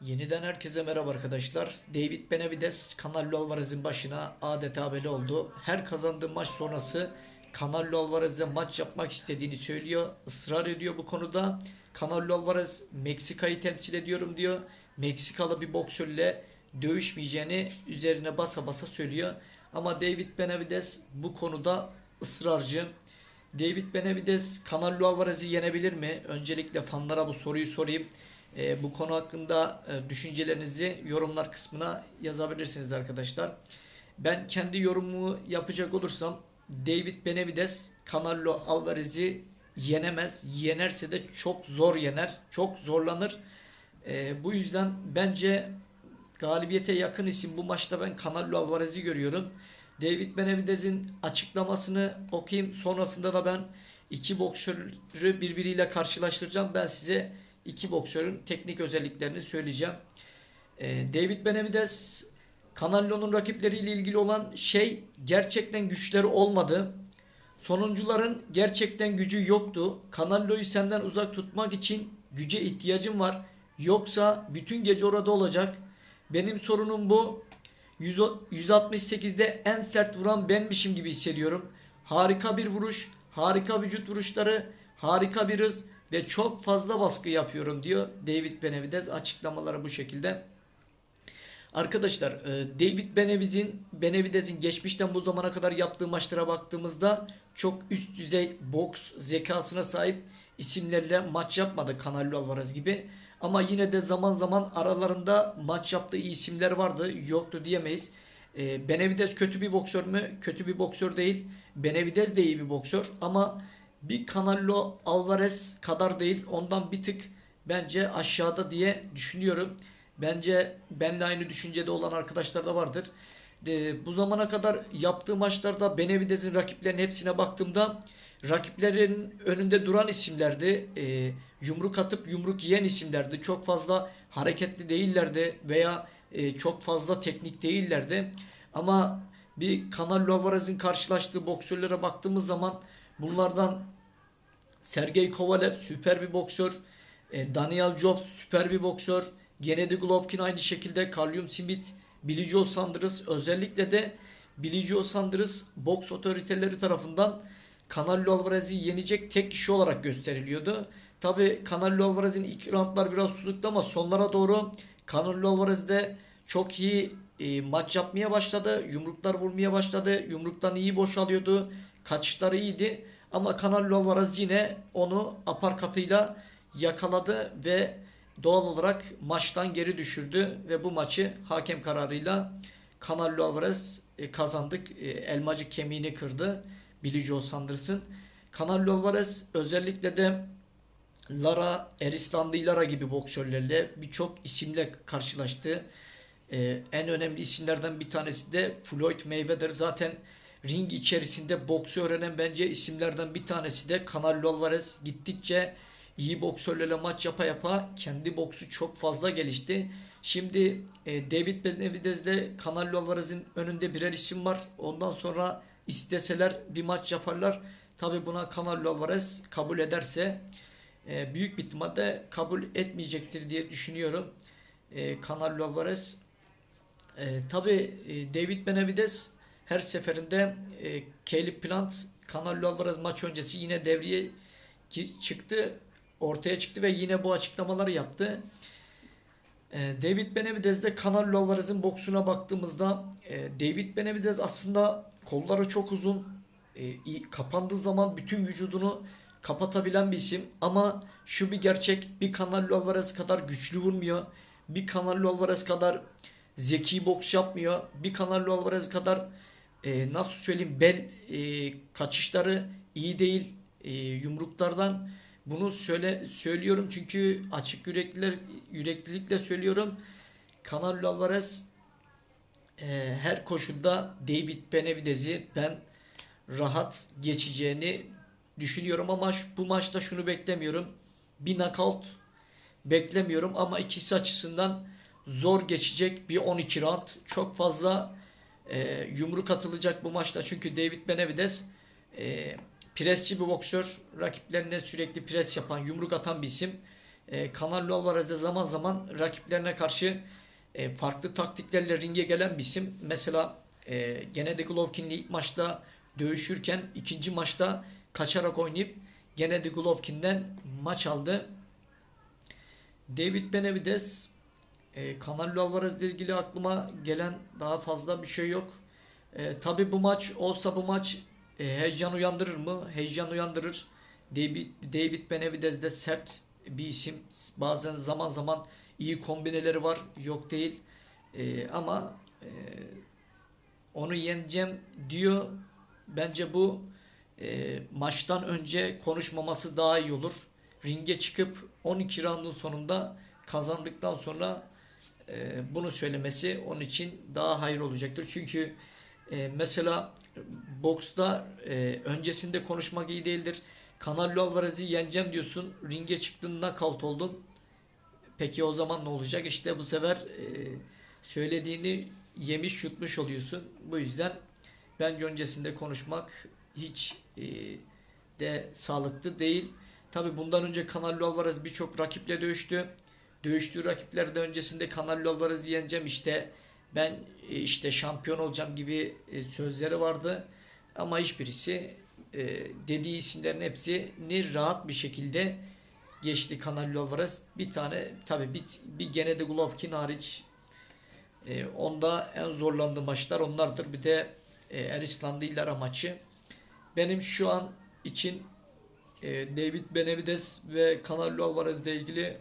Yeniden herkese merhaba arkadaşlar. David Benavidez Canelo Alvarez'in başına adeta bela oldu. Her kazandığı maç sonrası Canelo Alvarez'le maç yapmak istediğini söylüyor. Israr ediyor bu konuda. Canelo Alvarez Meksika'yı temsil ediyorum diyor. Meksikalı bir boksörle dövüşmeyeceğini üzerine basa basa söylüyor. Ama David Benavidez bu konuda ısrarcı. David Benavidez Canelo Alvarez'i yenebilir mi? Öncelikle fanlara bu soruyu sorayım. Bu konu hakkında düşüncelerinizi yorumlar kısmına yazabilirsiniz arkadaşlar. Ben kendi yorumumu yapacak olursam David Benavidez Canelo Alvarez'i yenemez. Yenerse de çok zor yener. Çok zorlanır. Bu yüzden bence galibiyete yakın isim bu maçta ben Canelo Alvarez'i görüyorum. David Benavidez'in açıklamasını okuyayım. Sonrasında da ben iki boksörü birbiriyle karşılaştıracağım. Ben size iki boksörün teknik özelliklerini söyleyeceğim. David Benavidez Canelo'nun rakipleriyle ilgili olan şey gerçekten güçleri olmadı. Sonuncuların gerçekten gücü yoktu. Canelo'yu senden uzak tutmak için güce ihtiyacım var. Yoksa bütün gece orada olacak. Benim sorunum bu. 168'de en sert vuran benmişim gibi hissediyorum. Harika bir vuruş, harika vücut vuruşları, harika bir hız ve çok fazla baskı yapıyorum diyor David Benavidez. Açıklamaları bu şekilde. Arkadaşlar David Benavidez'in geçmişten bu zamana kadar yaptığı maçlara baktığımızda çok üst düzey boks zekasına sahip isimlerle maç yapmadı Canelo Alvarez gibi. Ama yine de zaman zaman aralarında maç yaptığı iyi isimler vardı. Yoktu diyemeyiz. Benavidez kötü bir boksör mü? Kötü bir boksör değil. Benavidez de iyi bir boksör. Ama bir Canelo Alvarez kadar değil. Ondan bir tık bence aşağıda diye düşünüyorum. Bence benimle aynı düşüncede olan arkadaşlar da vardır. Bu zamana kadar yaptığı maçlarda Benavidez'in rakiplerinin hepsine baktığımda rakiplerin önünde duran isimlerdi. Yumruk atıp yumruk yiyen isimlerdi. Çok fazla hareketli değillerdi veya çok fazla teknik değillerdi. Ama bir Canelo Alvarez'in karşılaştığı boksörlere baktığımız zaman bunlardan Sergey Kovalev süper bir boksör. Daniel Jones süper bir boksör. Gennady Golovkin aynı şekilde. Callum Smith, Billy Joe Saunders, özellikle de Billy Joe Saunders boks otoriteleri tarafından Canelo Alvarez'i yenecek tek kişi olarak gösteriliyordu. Tabi Canelo Alvarez'in ilk roundlar biraz soluktu ama sonlara doğru Canelo Alvarez de çok iyi maç yapmaya başladı. Yumruklar vurmaya başladı. Yumruktan iyi boşalıyordu. Kaçışları iyiydi. Ama Canelo Alvarez yine onu aparkatıyla yakaladı ve doğal olarak maçtan geri düşürdü ve bu maçı hakem kararıyla Canelo Alvarez kazandık. Elmacık kemiğini kırdı Billy Joe Saunders'ın. Canelo Alvarez özellikle de Erislandy Lara gibi boksörlerle birçok isimle karşılaştı. En önemli isimlerden bir tanesi de Floyd Mayweather. Zaten ring içerisinde boksu öğrenen bence isimlerden bir tanesi de Canelo Alvarez. Gittikçe iyi boksörlerle maç yapa yapa kendi boksu çok fazla gelişti. Şimdi David Benavidez ile Canelo Alvarez'in önünde birer isim var. Ondan sonra isteseler bir maç yaparlar. Tabi buna Canelo Alvarez kabul ederse büyük bir ihtimalle kabul etmeyecektir diye düşünüyorum. Canelo Alvarez tabi David Benavidez her seferinde Caleb Plant Canelo Alvarez maç öncesi yine devreye çıktı, ortaya çıktı ve yine bu açıklamaları yaptı. David Benavidez de Canelo Alvarez'in boksuna baktığımızda David Benavidez aslında kolları çok uzun, kapandığı zaman bütün vücudunu kapatabilen bir isim ama şu bir gerçek, bir Canelo Alvarez kadar güçlü vurmuyor. Bir Canelo Alvarez kadar zeki boks yapmıyor. Bir Canelo Alvarez kadar nasıl söyleyeyim kaçışları iyi değil. Yumruklardan bunu söylüyorum çünkü açık yüreklilikle söylüyorum. Canelo Alvarez her koşulda David Benavidez'i ben rahat geçeceğini düşünüyorum ama bu maçta şunu beklemiyorum. Bir knockout beklemiyorum ama ikisi açısından zor geçecek bir 12 round. Çok fazla yumruk atılacak bu maçta çünkü David Benavidez presçi bir boksör. Rakiplerine sürekli pres yapan, yumruk atan bir isim. Canelo Alvarez de zaman zaman rakiplerine karşı farklı taktiklerle ringe gelen bir isim. Mesela Gennady Golovkin'le ilk maçta dövüşürken ikinci maçta kaçarak oynayıp Gennady Golovkin'den maç aldı. David Benavidez, Canelo Alvarez ile ilgili aklıma gelen daha fazla bir şey yok. Tabii bu maç olsa bu maç heyecan uyandırır mı? Heyecan uyandırır. David Benavidez de sert bir isim. Bazen zaman zaman iyi kombineleri var. Yok değil. Ama onu yeneceğim diyor. Bence bu maçtan önce konuşmaması daha iyi olur. Ringe çıkıp 12 roundun sonunda kazandıktan sonra bunu söylemesi onun için daha hayır olacaktır. Çünkü mesela boksta öncesinde konuşmak iyi değildir. Canelo Alvarez'i yeneceğim diyorsun. Ringe çıktın, knockout oldun. Peki o zaman ne olacak? İşte bu sefer söylediğini yemiş yutmuş oluyorsun. Bu yüzden bence öncesinde konuşmak hiç de sağlıklı değil. Tabi bundan önce Canelo Alvarez birçok rakiple dövüştü. Dövüştüğü rakiplerde öncesinde Canelo Alvarez'i yeneceğim, işte ben işte şampiyon olacağım gibi sözleri vardı. Ama hiçbirisi dediği isimlerin hepsini rahat bir şekilde geçti Canelo Alvarez. Bir tane tabi bir Gennady Golovkin hariç onda en zorlandığı maçlar onlardır. Bir de Erislandı İllara maçı. Benim şu an için David Benavidez ve Canelo Alvarez ile ilgili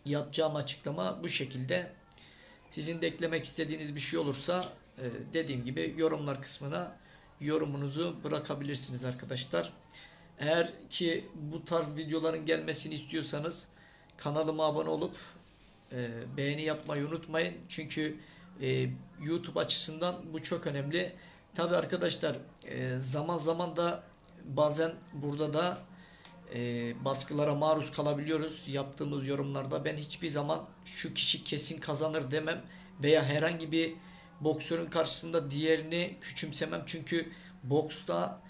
yapacağım açıklama bu şekilde. Sizin de eklemek istediğiniz bir şey olursa dediğim gibi yorumlar kısmına yorumunuzu bırakabilirsiniz arkadaşlar. Eğer ki bu tarz videoların gelmesini istiyorsanız kanalıma abone olup beğeni yapmayı unutmayın. Çünkü YouTube açısından bu çok önemli. Tabi arkadaşlar zaman zaman da bazen burada da baskılara maruz kalabiliyoruz yaptığımız yorumlarda. Ben hiçbir zaman şu kişi kesin kazanır demem veya herhangi bir boksörün karşısında diğerini küçümsemem. Çünkü boksta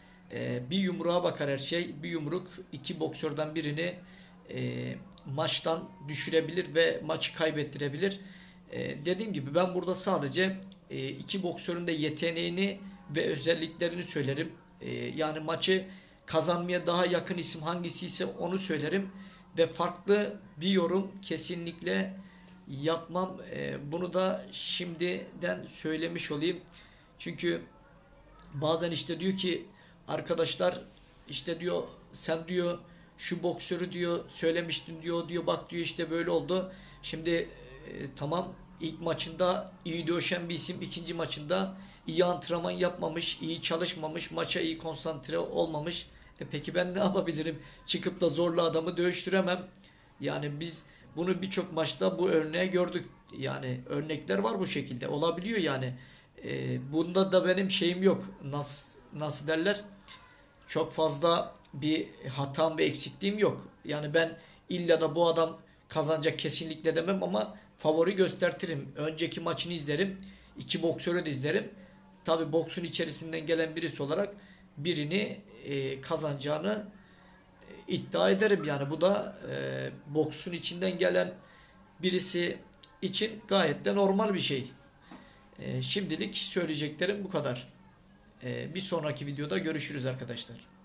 bir yumruğa bakar her şey. Bir yumruk iki boksörden birini maçtan düşürebilir ve maçı kaybettirebilir. Dediğim gibi ben burada sadece iki boksörün de yeteneğini ve özelliklerini söylerim. Yani maçı kazanmaya daha yakın isim hangisi ise onu söylerim ve farklı bir yorum kesinlikle yapmam. Bunu da şimdiden söylemiş olayım. Çünkü bazen işte diyor ki arkadaşlar, işte diyor sen diyor şu boksörü diyor söylemiştin diyor bak diyor işte böyle oldu. Şimdi tamam, ilk maçında iyi dövüşen bir isim ikinci maçında iyi antrenman yapmamış, iyi çalışmamış, maça iyi konsantre olmamış. Peki ben ne yapabilirim? Çıkıp da zorla adamı dövüştüremem. Yani biz bunu birçok maçta bu örneği gördük. Yani örnekler var bu şekilde. Olabiliyor yani. Bunda da benim şeyim yok. Nasıl derler? Çok fazla bir hatam ve eksikliğim yok. Yani ben illa da bu adam kazanacak kesinlikle demem ama favori göstertirim. Önceki maçını izlerim. İki boksörü de izlerim. Tabi boksun içerisinden gelen birisi olarak birini kazanacağını iddia ederim. Yani bu da boksun içinden gelen birisi için gayet de normal bir şey. Şimdilik söyleyeceklerim bu kadar. Bir sonraki videoda görüşürüz arkadaşlar.